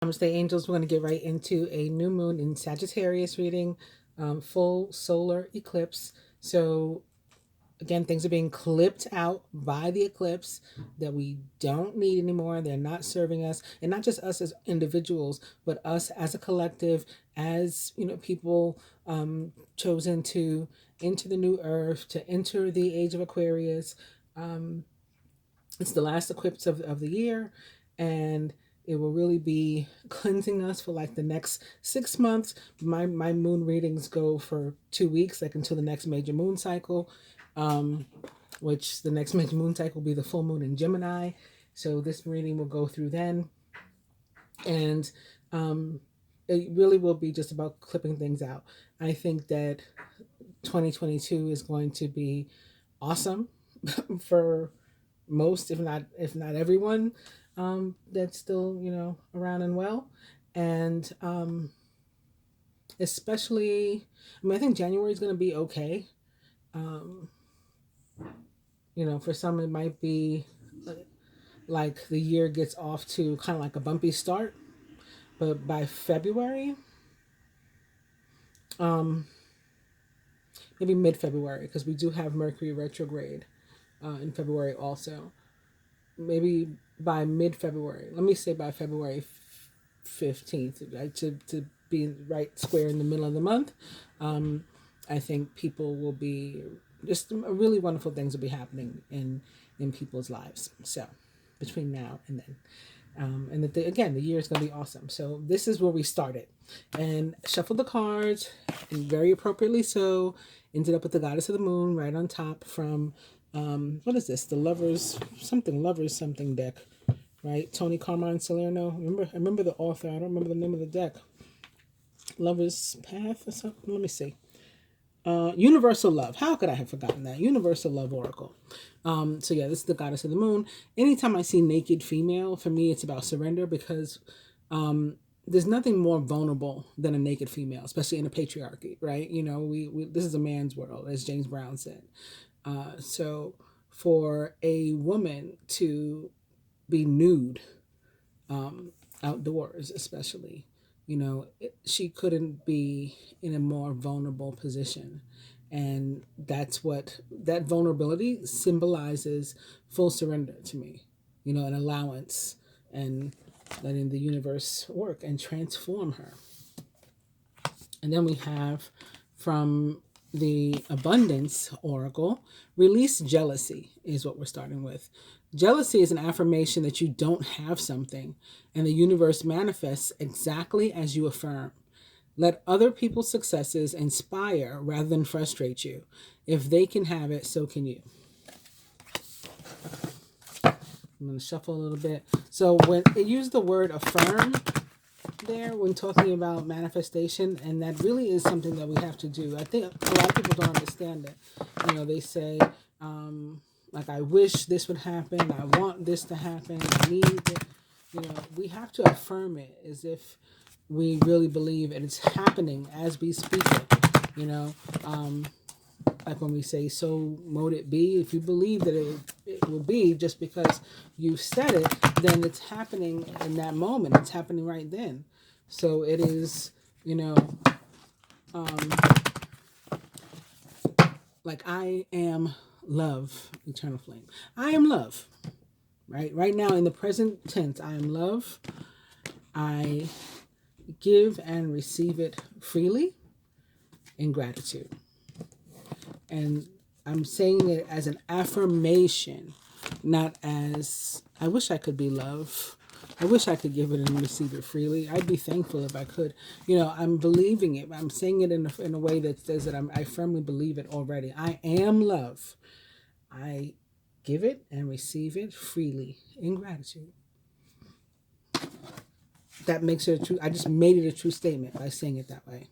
Namaste, angels. We're going to get right into a new moon in Sagittarius reading, full solar eclipse. So again, things are being clipped out by the eclipse that we don't need anymore. They're not serving us, and not just us as individuals, but us as a collective, as people chosen to enter the new earth, to enter the age of Aquarius. It's the last eclipse of the year, and it will really be cleansing us for like the next 6 months. My moon readings go for 2 weeks, like until the next major moon cycle, which the next major moon cycle will be the full moon in Gemini. So this reading will go through then. And it really will be just about clipping things out. I think that 2022 is going to be awesome for most, if not everyone, that's still around and well. And especially, I think January is going to be okay. For some it might be like the year gets off to kind of like a bumpy start, but by February, maybe mid-February, because we do have Mercury retrograde in February also. Maybe by mid-February. Let me say by February 15th, right, to be right square in the middle of the month. I think people will be, just really wonderful things will be happening in people's lives. So between now and then. And that again, the year is going to be awesome. So this is where we started, and shuffled the cards, and very appropriately so, ended up with the Goddess of the Moon right on top from what is this? The lovers something deck, right? Tony Carmine Salerno. I remember the author. I don't remember the name of the deck. Lovers Path or something. Let me see. Universal Love. How could I have forgotten that? Universal Love Oracle. So yeah, this is the Goddess of the Moon. Anytime I see naked female, for me it's about surrender, because there's nothing more vulnerable than a naked female, especially in a patriarchy, right? We this is a man's world, as James Brown said. So for a woman to be nude, outdoors especially, she couldn't be in a more vulnerable position. And that's what that vulnerability symbolizes: full surrender to me, an allowance, and letting the universe work and transform her. And then we have from the Abundance Oracle, release jealousy is what we're starting with. Jealousy is an affirmation that you don't have something, and the universe manifests exactly as you affirm. Let other people's successes inspire rather than frustrate you. If they can have it, so can you. I'm going to shuffle a little bit. So when it used the word affirm there when talking about manifestation, and that really is something that we have to do. I think a lot of people don't understand it. They say, like, I wish this would happen, I want this to happen, I need it. We have to affirm it as if we really believe it is happening as we speak it. Like when we say, so mote it be. If you believe that it will be, just because you said it, then it's happening in that moment. It's happening right then. So it is, like, I am love, eternal flame. I am love, right? Right now in the present tense, I am love. I give and receive it freely in gratitude. And I'm saying it as an affirmation, not as, I wish I could be love. I wish I could give it and receive it freely. I'd be thankful if I could. I'm believing it. I'm saying it in a way that says that I firmly believe it already. I am love. I give it and receive it freely in gratitude. That makes it a true, I just made it a true statement by saying it that way.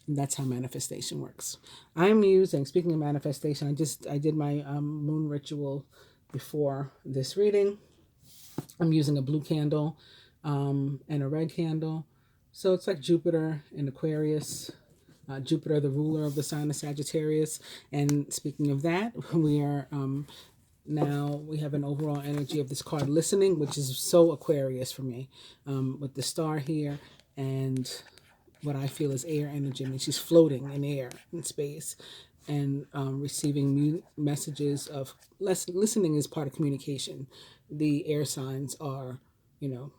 And that's how manifestation works. I'm using, speaking of manifestation, I did my moon ritual before this reading. I'm using a blue candle and a red candle. So it's like Jupiter in Aquarius. Jupiter, the ruler of the sign of Sagittarius. And speaking of that, we are Now we have an overall energy of this card listening, which is so Aquarius for me, with the star here and what I feel is air energy. I mean, she's floating in air, in space, and receiving messages of listening is part of communication. The air signs are, you know,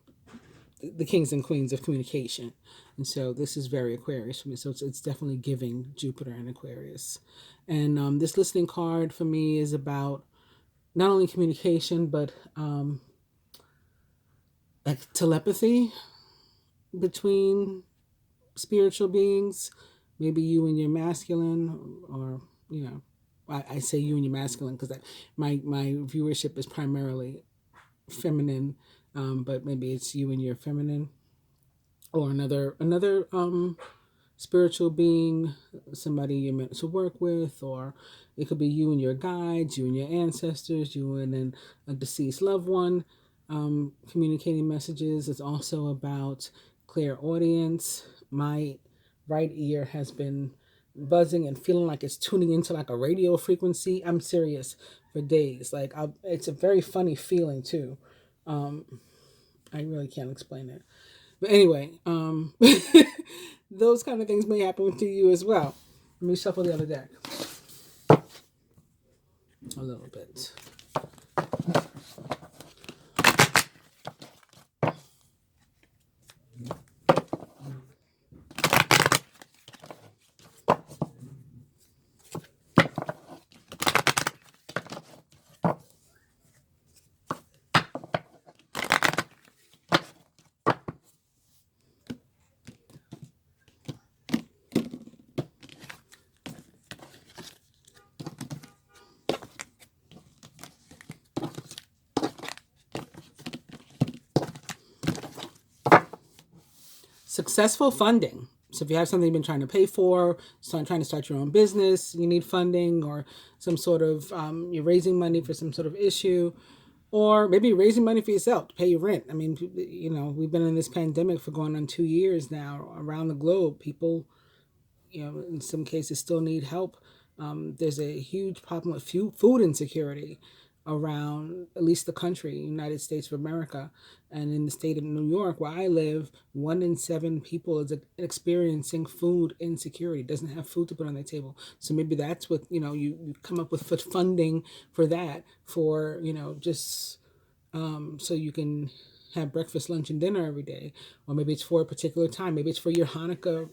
the kings and queens of communication. And so this is very Aquarius for me. So it's definitely giving Jupiter and Aquarius. And this listening card for me is about not only communication, but like telepathy between spiritual beings, maybe you and your masculine, or, you know, I say you and your masculine because my viewership is primarily feminine, but maybe it's you and your feminine, or another spiritual being, somebody you're meant to work with, or it could be you and your guides, you and your ancestors, you and a deceased loved one, communicating messages. It's also about clairaudience. My right ear has been buzzing and feeling like it's tuning into like a radio frequency. I'm serious, for days. Like it's a very funny feeling too. I really can't explain it. But anyway, those kind of things may happen to you as well. Let me shuffle the other deck a little bit. Successful funding. So if you have something you've been trying to pay for, trying to start your own business, you need funding, or some sort of, you're raising money for some sort of issue, or maybe you're raising money for yourself to pay your rent. I mean, you know, we've been in this pandemic for going on 2 years now around the globe. People, you know, in some cases still need help. There's a huge problem with food insecurity around at least the country, United States of America. And in the state of New York, where I live, 1 in 7 people is experiencing food insecurity, doesn't have food to put on their table. So maybe that's what, you know, you come up with funding for that, for, you know, just so you can have breakfast, lunch, and dinner every day. Or maybe it's for a particular time. Maybe it's for your Hanukkah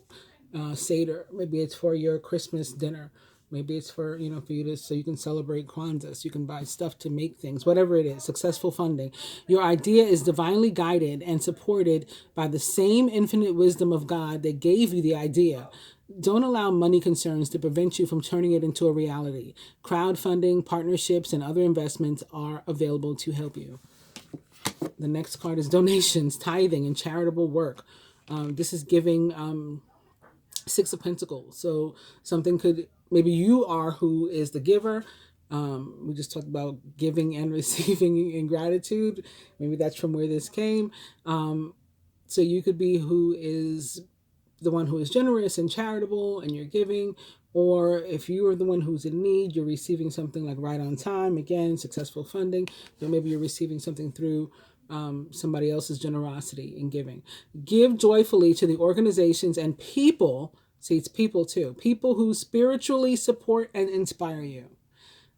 Seder. Maybe it's for your Christmas dinner. Maybe it's for, you know, for you to, so you can celebrate Kwanzaa, so you can buy stuff to make things, whatever it is, successful funding. Your idea is divinely guided and supported by the same infinite wisdom of God that gave you the idea. Don't allow money concerns to prevent you from turning it into a reality. Crowdfunding, partnerships, and other investments are available to help you. The next card is donations, tithing, and charitable work. This is giving Six of Pentacles. So something could, maybe you are who is the giver. We just talked about giving and receiving in gratitude. Maybe that's from where this came. So you could be who is the one who is generous and charitable and you're giving. Or if you are the one who's in need, you're receiving something like right on time. Again, successful funding. So maybe you're receiving something through somebody else's generosity in giving. Give joyfully to the organizations and people. See, it's people too. People who spiritually support and inspire you.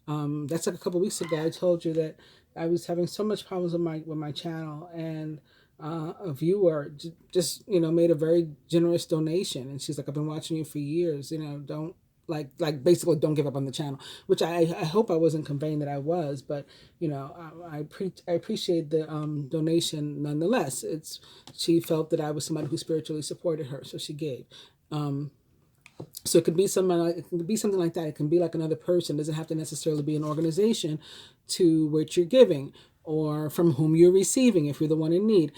That's like a couple weeks ago. I told you that I was having so much problems with my channel, and a viewer just, you know, made a very generous donation, and she's like, "I've been watching you for years. You know, don't." Like basically don't give up on the channel, which I hope I wasn't conveying that I was, but you know, I appreciate the donation nonetheless. She felt that I was somebody who spiritually supported her, so she gave. So it could be something like that. It can be like another person. It doesn't have to necessarily be an organization to which you're giving or from whom you're receiving if you're the one in need.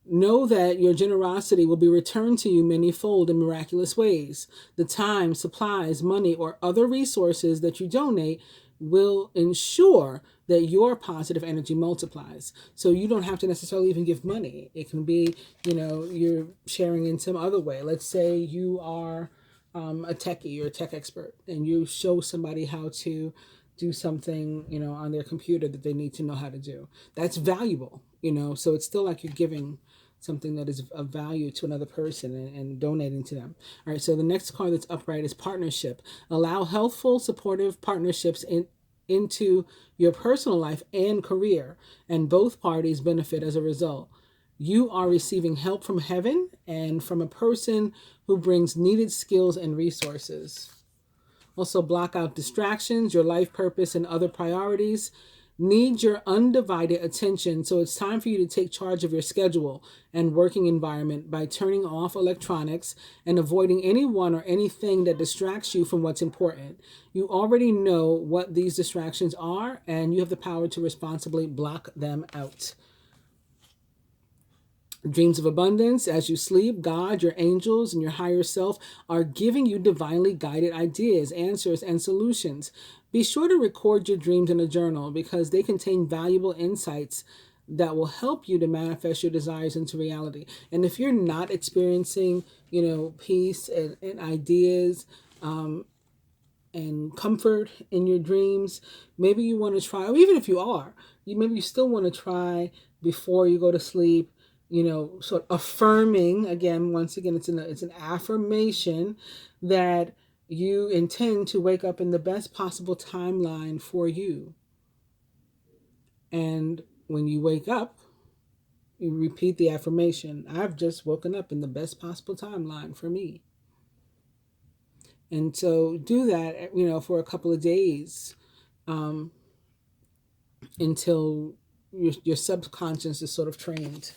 Know that your generosity will be returned to you manyfold in miraculous ways. The time, supplies, money, or other resources that you donate will ensure that your positive energy multiplies. So you don't have to necessarily even give money. It can be, you know, you're sharing in some other way. Let's say you are a techie, you're a tech expert, and you show somebody how to do something, you know, on their computer that they need to know how to do. That's valuable, you know, so it's still like you're giving something that is of value to another person and donating to them. All right, so the next card that's upright is partnership. Allow healthful, supportive partnerships into your personal life and career, and both parties benefit as a result. You are receiving help from heaven and from a person who brings needed skills and resources. Also, block out distractions. Your life purpose and other priorities need your undivided attention. So it's time for you to take charge of your schedule and working environment by turning off electronics and avoiding anyone or anything that distracts you from what's important. You already know what these distractions are, and you have the power to responsibly block them out. Dreams of abundance. As you sleep, God, your angels, and your higher self are giving you divinely guided ideas, answers, and solutions. Be sure to record your dreams in a journal because they contain valuable insights that will help you to manifest your desires into reality. And if you're not experiencing, you know, peace and ideas, and comfort in your dreams, maybe you want to try, or even if you are, maybe you still want to try before you go to sleep, you know, sort of affirming, again, once again, it's an affirmation that you intend to wake up in the best possible timeline for you. And when you wake up, you repeat the affirmation, I've just woken up in the best possible timeline for me. And so do that, you know, for a couple of days, until your subconscious is sort of trained.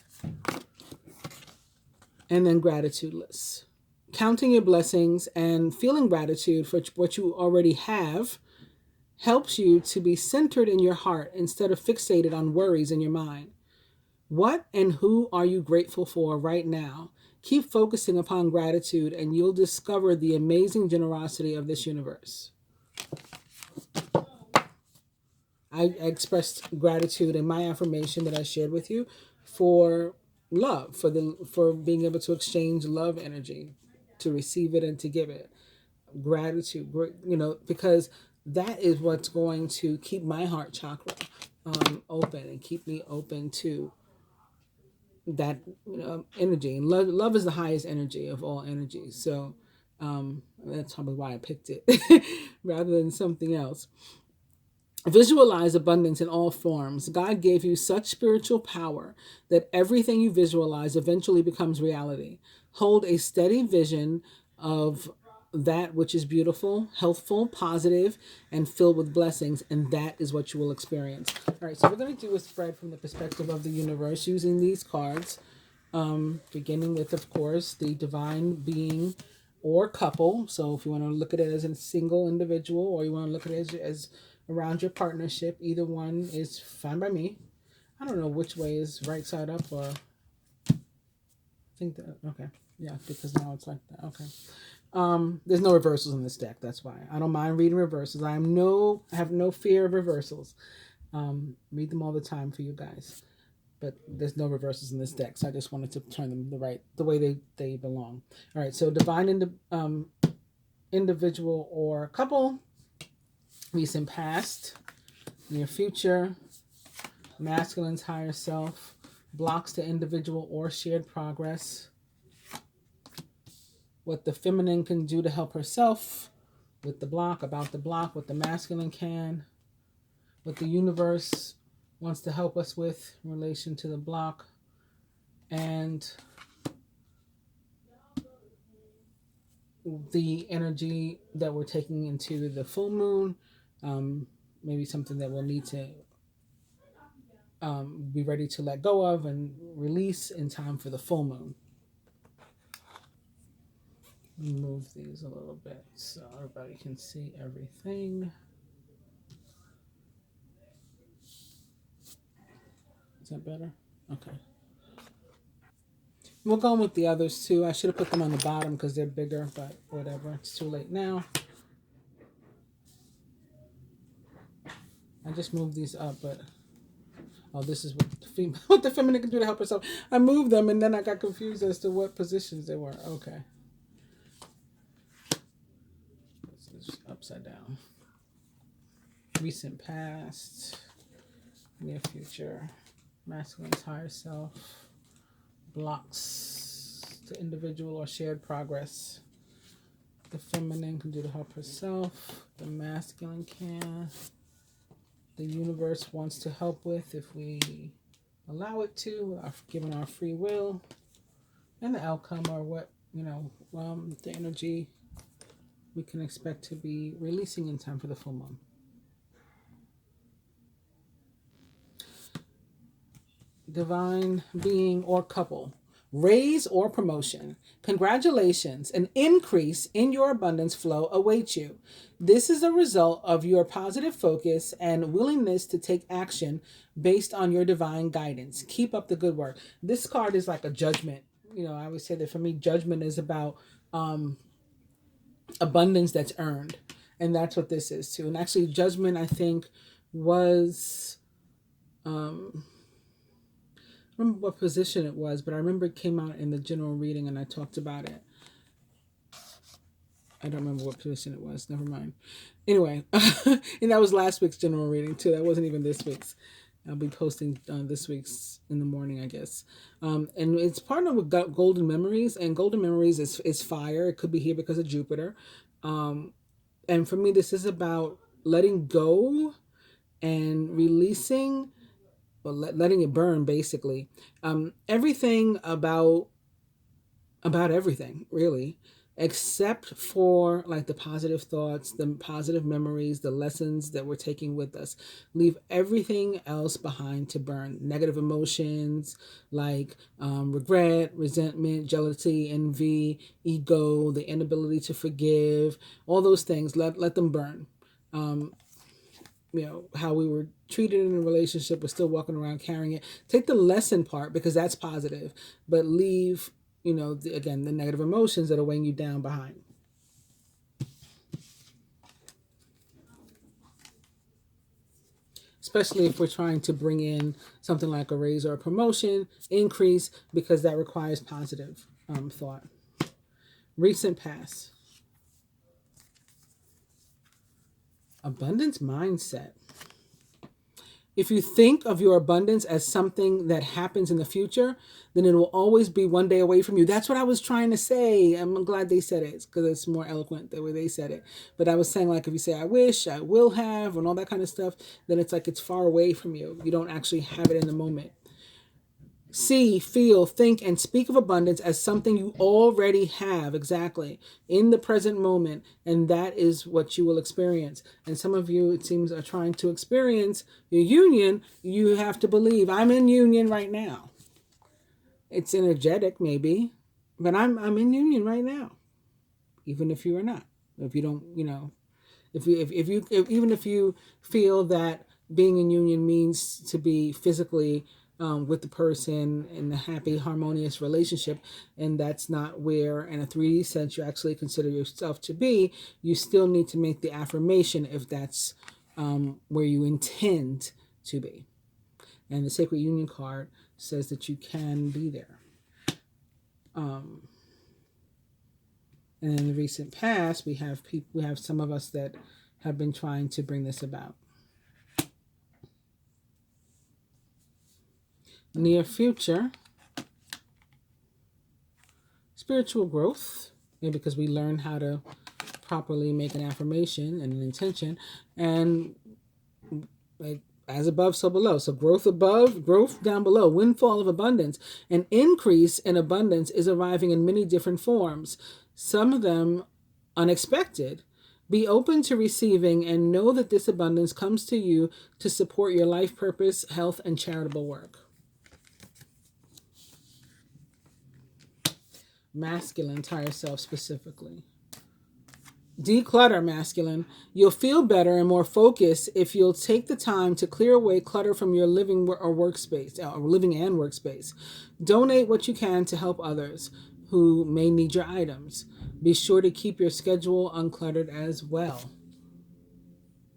And then gratitude lists. Counting your blessings and feeling gratitude for what you already have helps you to be centered in your heart instead of fixated on worries in your mind. What and who are you grateful for right now? Keep focusing upon gratitude and you'll discover the amazing generosity of this universe. I expressed gratitude in my affirmation that I shared with you for love, for being able to exchange love energy, to receive it and to give it. Gratitude, you know, because that is what's going to keep my heart chakra open and keep me open to that, you know, energy. And love is the highest energy of all energies. So that's probably why I picked it rather than something else. Visualize abundance in all forms. God gave you such spiritual power that everything you visualize eventually becomes reality. Hold a steady vision of that which is beautiful, healthful, positive, and filled with blessings, and that is what you will experience. All right, so we're going to do a spread from the perspective of the universe using these cards, beginning with, of course, the divine being or couple. So if you want to look at it as a single individual or you want to look at it as around your partnership, either one is fine by me. I don't know which way is right side up or I think that, okay. Yeah, because now it's like that. Okay. There's no reversals in this deck. That's why I don't mind reading reversals. I have no fear of reversals. Read them all the time for you guys, but there's no reversals in this deck. So I just wanted to turn them the way they belong. All right. So divine individual or couple, recent past, near future, masculine's higher self, blocks to individual or shared progress, what the feminine can do to help herself with the block, about the block, what the masculine can, what the universe wants to help us with in relation to the block, and the energy that we're taking into the full moon, maybe something that we'll need to be ready to let go of and release in time for the full moon. Move these a little bit so everybody can see everything. Is that better? Okay. We'll go with the others too. I should have put them on the bottom because they're bigger, but whatever. It's too late now. I just moved these up, but oh, this is what the feminine can do to help herself. I moved them and then I got confused as to what positions they were. Okay. This is upside down. recent past, near future, masculine's higher self, blocks to individual or shared progress. The feminine can do to help herself. The masculine can. The universe wants to help with if we allow it to, given our free will. And the outcome or what, the energy we can expect to be releasing in time for the full moon. Divine being or couple. Raise or promotion. Congratulations, an increase in your abundance flow awaits you. This is a result of your positive focus and willingness to take action based on your divine guidance. Keep up the good work. This card is like a judgment. I always say that for me, judgment is about abundance that's earned. And that's what this is too. And actually, judgment, I think, was... I don't remember what position it was, but I remember it came out in the general reading and I talked about it. I don't remember what position it was. Never mind. Anyway, and that was last week's general reading too. That wasn't even this week's. I'll be posting this week's in the morning, I guess. And it's partnered with Golden Memories, and Golden Memories is fire. It could be here because of Jupiter. And for me, this is about letting go and releasing, letting it burn, basically. Everything about everything, really, except for like the positive thoughts, the positive memories, the lessons that we're taking with us. Leave everything else behind to burn. Negative emotions like regret, resentment, jealousy, envy, ego, the inability to forgive, all those things, let them burn. How we were treated in a relationship, we're still walking around carrying it. Take the lesson part because that's positive, but leave, the negative emotions that are weighing you down behind. Especially if we're trying to bring in something like a raise or a promotion, increase, because that requires positive thought. Recent past. Abundance mindset. If you think of your abundance as something that happens in the future, then it will always be one day away from you. That's what I was trying to say. I'm glad they said it because it's more eloquent the way they said it. But I was saying, like, if you say, I wish, I will have, and all that kind of stuff, then it's like it's far away from you. You don't actually have it in the moment. See, feel, think, and speak of abundance as something you already have, exactly, in the present moment, and that is what you will experience. And some of you, it seems, are trying to experience your union. You have to believe, I'm in union right now. It's energetic, maybe, but I'm in union right now, even if you are not. If you don't, even if you feel that being in union means to be physically with the person in a happy, harmonious relationship, and that's not where, in a 3D sense, you actually consider yourself to be, you still need to make the affirmation if that's where you intend to be. And the Sacred Union card says that you can be there. And in the recent past, we have some of us that have been trying to bring this about. Near future, spiritual growth, maybe because we learn how to properly make an affirmation and an intention, and like as above, so below. So growth above, growth down below. Windfall of abundance. An increase in abundance is arriving in many different forms, some of them unexpected. Be open to receiving and know that this abundance comes to you to support your life purpose, health, and charitable work. Masculine, higher self specifically. Declutter, masculine. You'll feel better and more focused if you'll take the time to clear away clutter from your living or workspace, or living and workspace. Donate what you can to help others who may need your items. Be sure to keep your schedule uncluttered as well.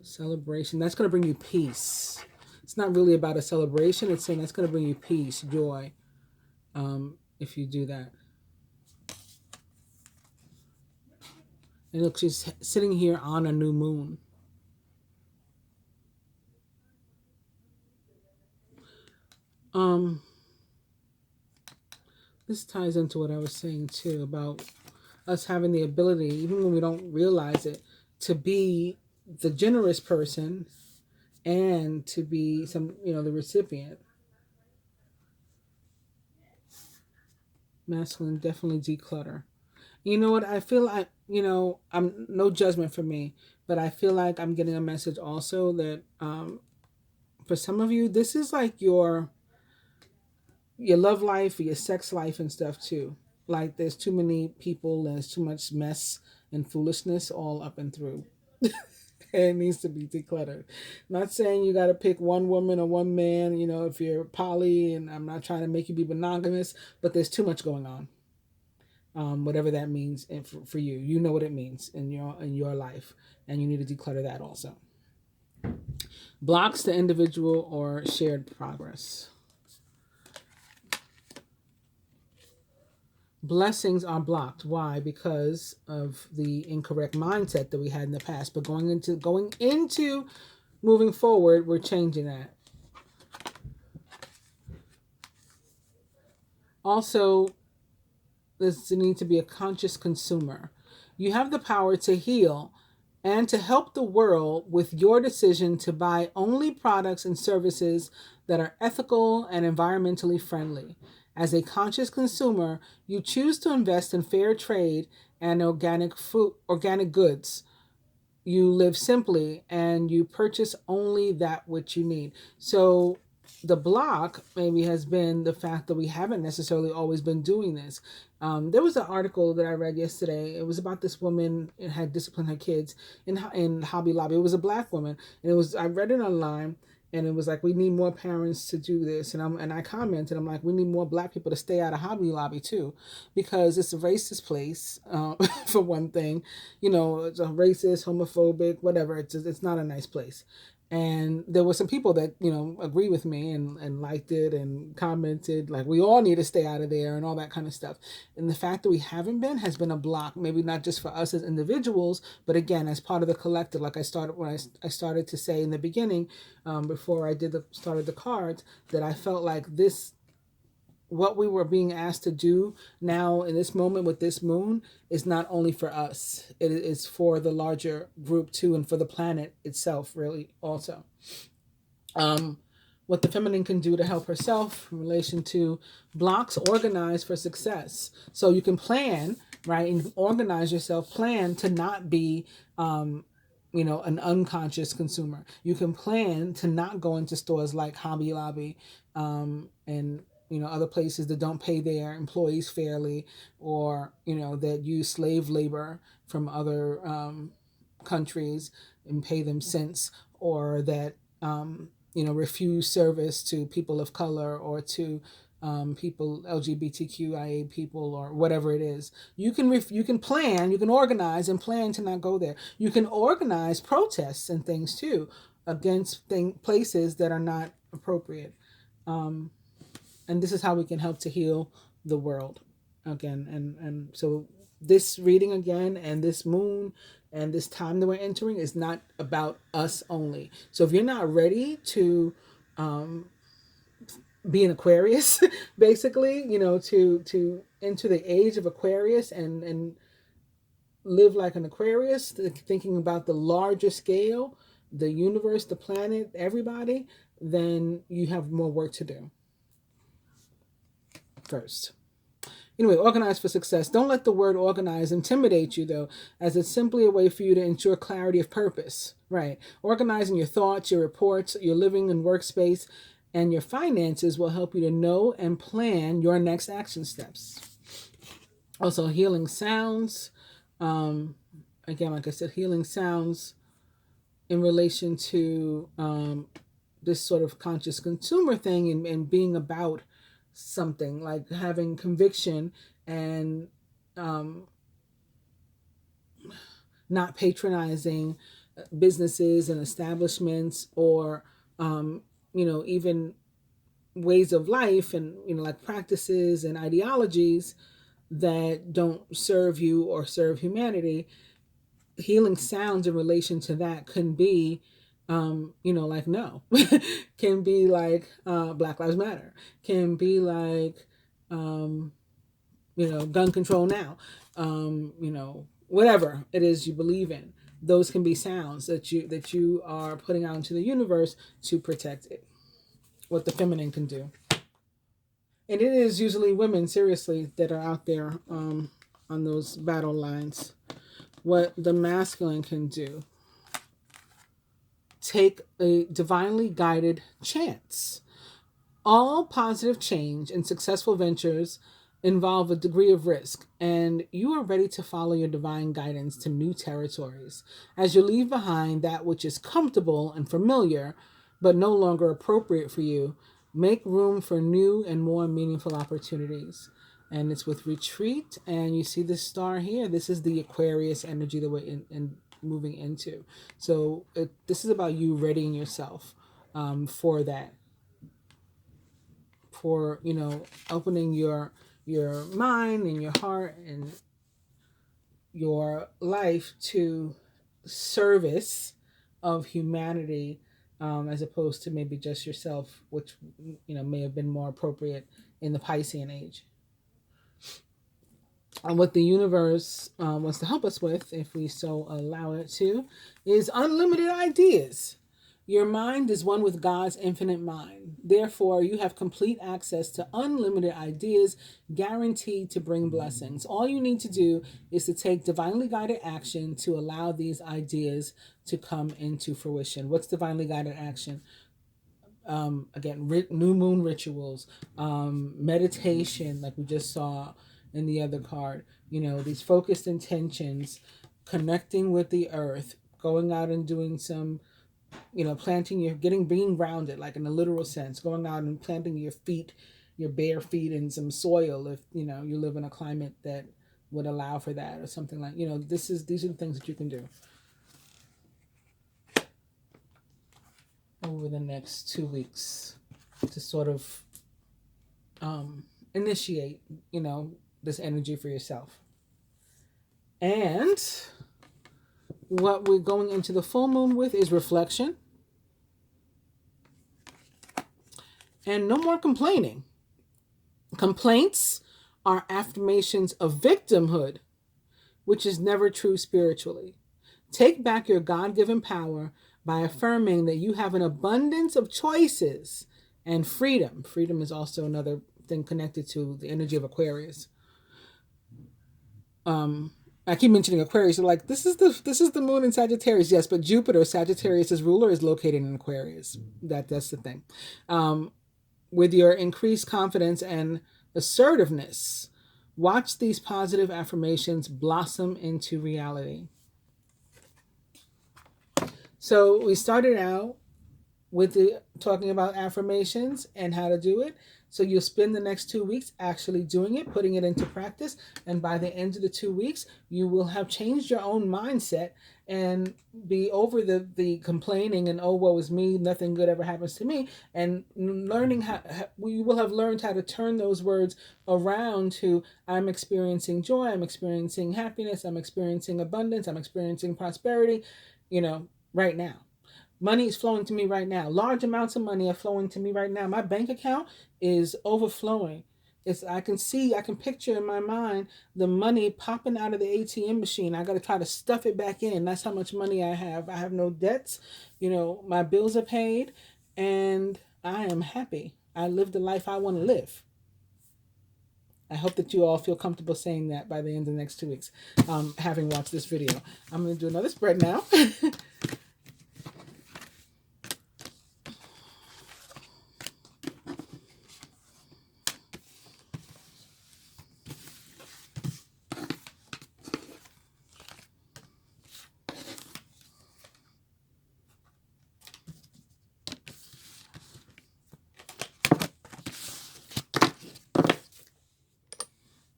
Celebration. That's going to bring you peace. It's not really about a celebration. It's saying that's going to bring you peace, joy, if you do that. And look, she's sitting here on a new moon. Um, this ties into what I was saying too about us having the ability, even when we don't realize it, to be the generous person and to be the recipient. Masculine, definitely declutter. You know what? I feel like, I'm no judgment for me, but I feel like I'm getting a message also that for some of you, this is like your love life, your sex life and stuff too. Like there's too many people and there's too much mess and foolishness all up and through. It needs to be decluttered. Not saying you got to pick one woman or one man, if you're poly, and I'm not trying to make you be monogamous, but there's too much going on. Whatever that means for you, you know what it means in your life, and you need to declutter that also. Blocks to individual or shared progress. Blessings are blocked. Why? Because of the incorrect mindset that we had in the past. But going into moving forward, we're changing that. Also, there's the need to be a conscious consumer. You have the power to heal and to help the world with your decision to buy only products and services that are ethical and environmentally friendly. As a conscious consumer, you choose to invest in fair trade and organic goods. You live simply and you purchase only that which you need. So the block maybe has been the fact that we haven't necessarily always been doing this. There was an article that I read yesterday. It was about this woman and had disciplined her kids in Hobby Lobby. It was a black woman, and I read it online, and it was like, we need more parents to do this. And I commented, I'm like, we need more black people to stay out of Hobby Lobby too, because it's a racist place, for one thing. It's a racist, homophobic, whatever. It's not a nice place. And there were some people that agree with me and liked it and commented like we all need to stay out of there and all that kind of stuff. And the fact that we haven't been has been a block, maybe not just for us as individuals, but again as part of the collective. Like I started to say in the beginning, before I started the cards, that I felt like this, what we were being asked to do now in this moment with this moon, is not only for us, it is for the larger group too, and for the planet itself really also. What the feminine can do to help herself in relation to blocks: organize for success. So you can plan, right, and organize yourself, plan to not be an unconscious consumer. You can plan to not go into stores like Hobby Lobby, and other places that don't pay their employees fairly, or that use slave labor from other countries and pay them cents, or that refuse service to people of color, or to people, LGBTQIA people, or whatever it is. You can plan, you can organize and plan to not go there. You can organize protests and things too against places that are not appropriate. And this is how we can help to heal the world again. And so this reading again, and this moon and this time that we're entering, is not about us only. So if you're not ready to be an Aquarius, basically, to enter the age of Aquarius and live like an Aquarius, thinking about the larger scale, the universe, the planet, everybody, then you have more work to do first. Anyway, organize for success. Don't let the word organize intimidate you, though, as it's simply a way for you to ensure clarity of purpose. Right. Organizing your thoughts, your reports, your living and workspace, and your finances will help you to know and plan your next action steps. Also, healing sounds. Again, like I said, healing sounds in relation to this sort of conscious consumer thing, and being about something, like having conviction and not patronizing businesses and establishments, or even ways of life, and like practices and ideologies that don't serve you or serve humanity. Healing sounds in relation to that can be like no. Can be like Black Lives Matter. Can be like gun control now. Whatever it is you believe in. Those can be sounds that you are putting out into the universe to protect it. What the feminine can do. And it is usually women, seriously, that are out there on those battle lines. What the masculine can do. Take a divinely guided chance. All positive change and successful ventures involve a degree of risk, and you are ready to follow your divine guidance to new territories as you leave behind that which is comfortable and familiar, but no longer appropriate for you. Make room for new and more meaningful opportunities. And it's with retreat, and you see this star here. This is the Aquarius energy that we're in moving into. So this is about you readying yourself for that. For, opening your mind and your heart and your life to service of humanity, as opposed to maybe just yourself, which may have been more appropriate in the Piscean age. And what the universe wants to help us with, if we so allow it to, is unlimited ideas. Your mind is one with God's infinite mind. Therefore, you have complete access to unlimited ideas guaranteed to bring blessings. All you need to do is to take divinely guided action to allow these ideas to come into fruition. What's divinely guided action? Again, new moon rituals, meditation, like we just saw in the other card. These focused intentions, connecting with the earth, going out and doing some planting being grounded, like in a literal sense, going out and planting your bare feet in some soil if you live in a climate that would allow for that, or something like these are the things that you can do over the next 2 weeks to sort of initiate this energy for yourself. And what we're going into the full moon with is reflection. And no more complaining. Complaints are affirmations of victimhood, which is never true spiritually. Take back your God-given power by affirming that you have an abundance of choices and freedom. Freedom is also another thing connected to the energy of Aquarius. I keep mentioning Aquarius. So like this is the moon in Sagittarius, yes, but Jupiter, Sagittarius' ruler, is located in Aquarius. That's the thing. With your increased confidence and assertiveness, watch these positive affirmations blossom into reality. So we started out with talking about affirmations and how to do it. So you'll spend the next 2 weeks actually doing it, putting it into practice. And by the end of the 2 weeks, you will have changed your own mindset and be over the complaining and, oh, woe is me, nothing good ever happens to me. And learning we will have learned how to turn those words around to, I'm experiencing joy, I'm experiencing happiness, I'm experiencing abundance, I'm experiencing prosperity, right now. Money is flowing to me right now. Large amounts of money are flowing to me right now. My bank account is overflowing. I can picture in my mind the money popping out of the ATM machine. I got to try to stuff it back in. That's how much money I have. I have no debts. My bills are paid, and I am happy. I live the life I want to live. I hope that you all feel comfortable saying that by the end of the next 2 weeks, having watched this video. I'm going to do another spread now.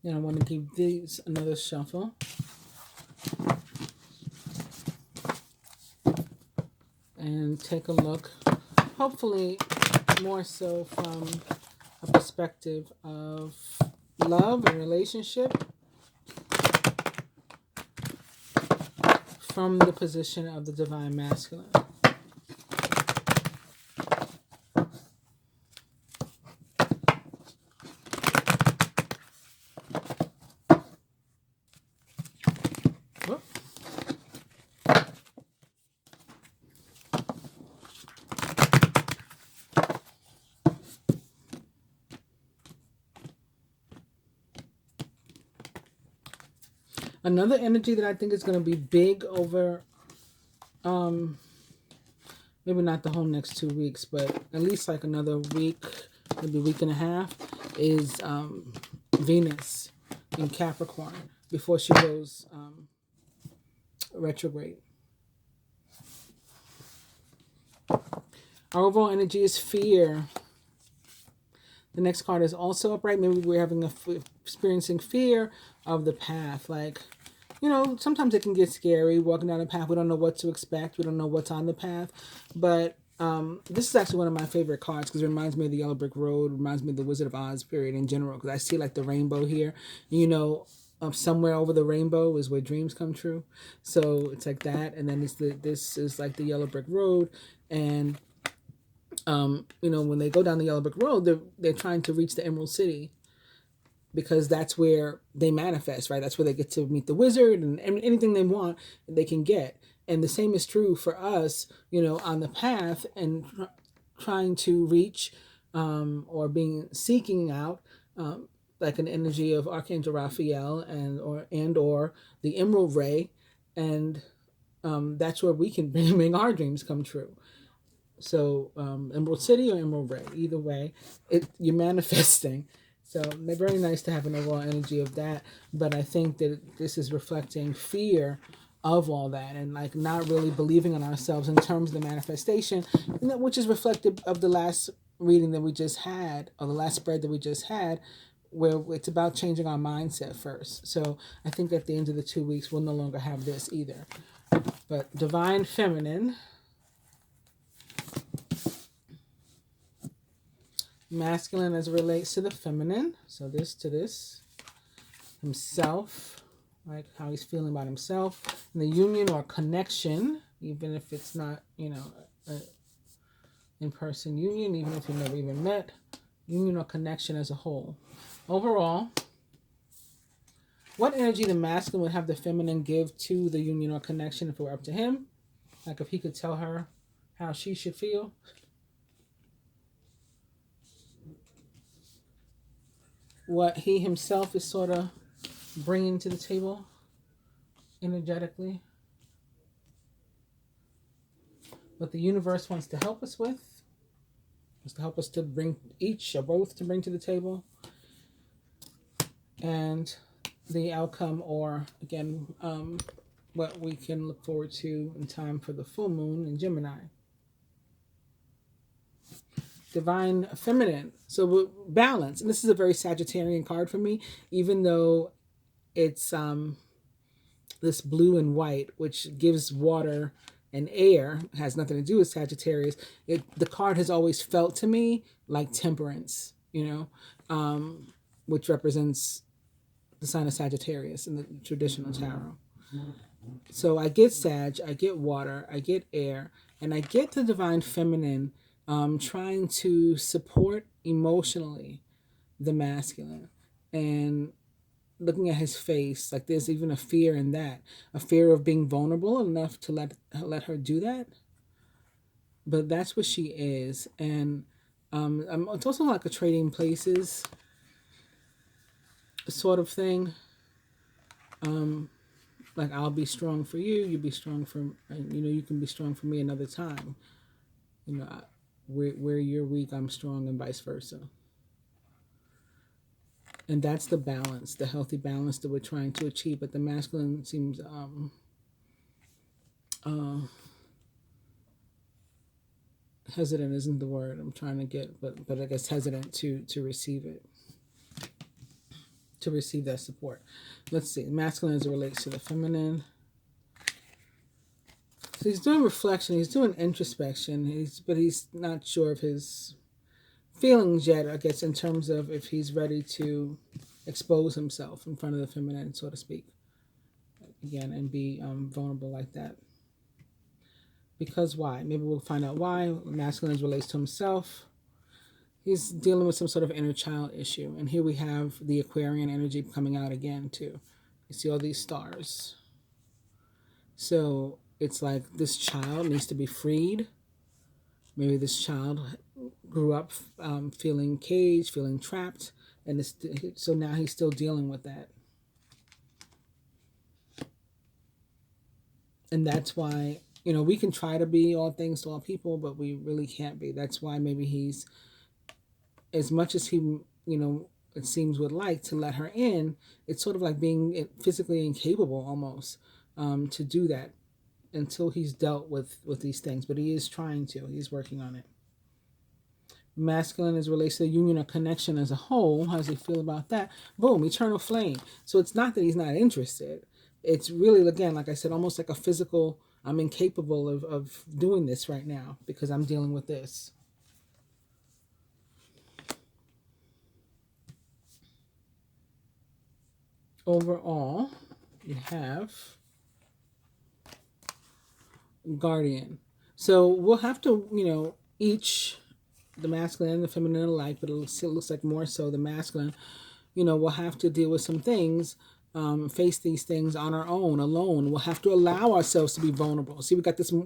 And I want to give these another shuffle. And take a look, hopefully more so from a perspective of love and relationship, from the position of the divine masculine. Another energy that I think is going to be big over, maybe not the whole next 2 weeks, but at least like another week, maybe a week and a half, is Venus in Capricorn before she goes retrograde. Our overall energy is fear. The next card is also upright. Maybe we're experiencing fear of the path. Like, you know, sometimes it can get scary walking down the path. We don't know what to expect. We don't know what's on the path. But this is actually one of my favorite cards because it reminds me of the Yellow Brick Road. It reminds me of the Wizard of Oz period in general because I see like the rainbow here. You know, somewhere over the rainbow is where dreams come true. So it's like that. And then this is like the Yellow Brick Road. And you know, when they go down the Yellow Brick Road, they're trying to reach the Emerald City because that's where they manifest, right? That's where they get to meet the wizard and anything they want, they can get. And the same is true for us, you know, on the path and trying to reach or seeking out like an energy of Archangel Raphael and or the Emerald Ray, and that's where we can make our dreams come true. So Emerald City or Emerald Ray, either way, you're manifesting. So they're very nice to have an overall energy of that. But I think that this is reflecting fear of all that and like not really believing in ourselves in terms of the manifestation, which is reflective of the last reading that we just had, or the last spread that we just had, where it's about changing our mindset first. So I think at the end of the 2 weeks, we'll no longer have this either. But Divine Feminine, masculine as it relates to the feminine. So this to this. Himself, like how he's feeling about himself. And the union or connection, even if it's not, you know, an in-person union, even if you've never even met, union or connection as a whole. Overall, what energy the masculine would have the feminine give to the union or connection if it were up to him? Like if he could tell her how she should feel. What he himself is sort of bringing to the table energetically. What the universe wants to help us with. Wants to help us to bring each or both to bring to the table. And the outcome, or again, what we can look forward to in time for the full moon in Gemini. Divine Feminine. So balance. And this is a very Sagittarian card for me, even though it's this blue and white, which gives water and air, has nothing to do with Sagittarius. The card has always felt to me like temperance, you know, which represents the sign of Sagittarius in the traditional tarot. So I get Sag, I get water, I get air, and I get the Divine Feminine trying to support emotionally the masculine. And looking at his face, like there's even a fear in that. A fear of being vulnerable enough to let her do that. But that's what she is. And it's also like a trading places sort of thing. Like I'll be strong for you, you be strong for, you know, you can be strong for me another time. You know, where you're weak, I'm strong, and vice versa. And that's the balance, the healthy balance that we're trying to achieve. But the masculine seems hesitant isn't the word I'm trying to get, but I guess hesitant to receive it, to receive that support. Let's see, masculine as it relates to the feminine. So he's doing reflection, he's doing introspection, but he's not sure of his feelings yet, I guess, in terms of if he's ready to expose himself in front of the feminine, so to speak, again, and be vulnerable like that. Because why? Maybe we'll find out why. Masculine relates to himself. He's dealing with some sort of inner child issue. And here we have the Aquarian energy coming out again, too. You see all these stars. So it's like this child needs to be freed. Maybe this child grew up feeling caged, feeling trapped. And so now he's still dealing with that. And that's why, you know, we can try to be all things to all people, but we really can't be. That's why maybe he's, as much as he, you know, it seems would like to let her in, it's sort of like being physically incapable almost, to do that until he's dealt with these things. But he is trying to. He's working on it. Masculine is related to the union or connection as a whole. How does he feel about that? Boom, eternal flame. So it's not that he's not interested. It's really, again, like I said, almost like a physical, I'm incapable of doing this right now because I'm dealing with this. Overall, you have guardian. So we'll have to, you know, each, the masculine and the feminine alike, but it looks like more so the masculine, you know, we'll have to deal with some things, face these things on our own, alone. We'll have to allow ourselves to be vulnerable. See, we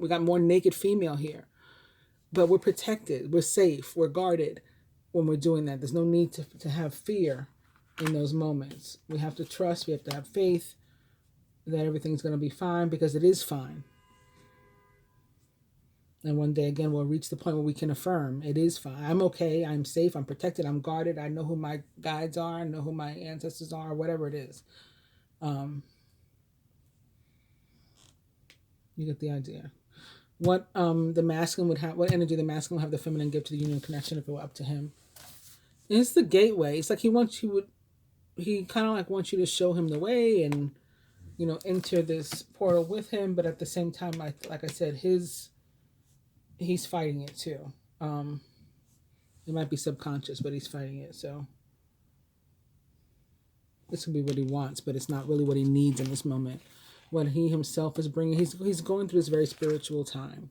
got more naked female here, but we're protected, we're safe, we're guarded when we're doing that. There's no need to have fear in those moments. We have to trust, we have to have faith that everything's going to be fine, because it is fine. And one day again, we'll reach the point where we can affirm it is fine. I'm okay. I'm safe. I'm protected. I'm guarded. I know who my guides are. I know who my ancestors are. Whatever it is, you get the idea. What the masculine would have, what energy the masculine would have the feminine give to the union connection if it were up to him. And it's the gateway. It's like he kind of like wants you to show him the way and, you know, enter this portal with him. But at the same time, like I said, he's fighting it too. It might be subconscious, but he's fighting it. So this could be what he wants, but it's not really what he needs in this moment. What he himself is bringing, he's going through this very spiritual time,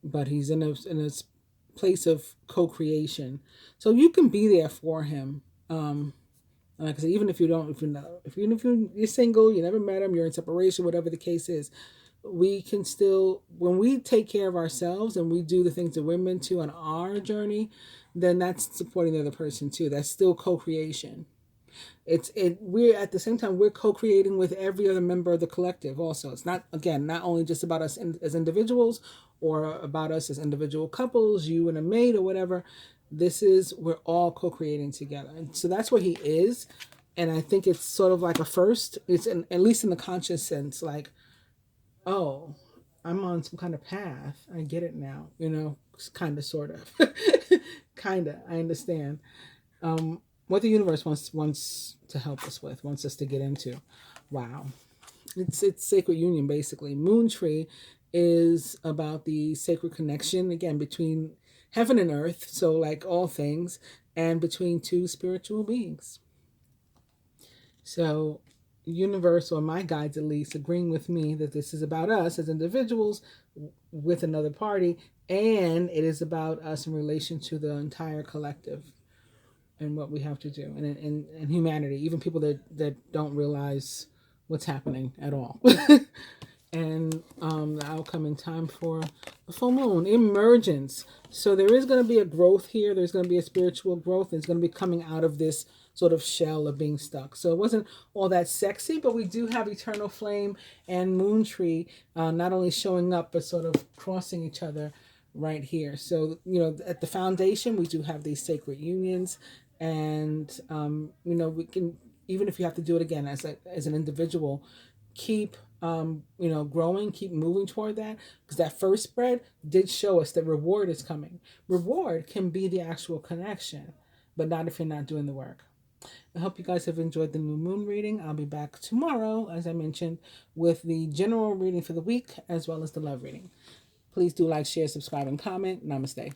but he's in a place of co-creation. So you can be there for him. Like I said, even if you're single, you never met him, you're in separation, whatever the case is, we can still, when we take care of ourselves and we do the things that we're meant to on our journey, then that's supporting the other person too. That's still co-creation. We're at the same time, we're co-creating with every other member of the collective also. It's not, again, not only just about us as individuals or about us as individual couples, you and a mate or whatever. We're all co-creating together. And so that's where he is. And I think it's sort of like a first, at least in the conscious sense, like, oh, I'm on some kind of path. I get it now, you know, kind of, sort of, kind of, I understand. What the universe wants to help us with, wants us to get into. Wow. It's sacred union, basically. Moon tree is about the sacred connection, again, between heaven and earth, so like all things, and between two spiritual beings. So universe, or my guides at least, agreeing with me that this is about us as individuals with another party, and it is about us in relation to the entire collective and what we have to do, and humanity, even people that don't realize what's happening at all. And the outcome in time for the full moon, emergence. So there is going to be a growth here. There's going to be a spiritual growth. It's going to be coming out of this sort of shell of being stuck. So it wasn't all that sexy, but we do have eternal flame and moon tree not only showing up, but sort of crossing each other right here. So, you know, at the foundation, we do have these sacred unions. And, you know, we can, even if you have to do it again as an individual, keep growing, keep moving toward that, because that first spread did show us that reward is coming. Reward can be the actual connection, but not if you're not doing the work. I hope you guys have enjoyed the new moon reading. I'll be back tomorrow, as I mentioned, with the general reading for the week as well as the love reading. Please do like, share, subscribe, and comment. Namaste.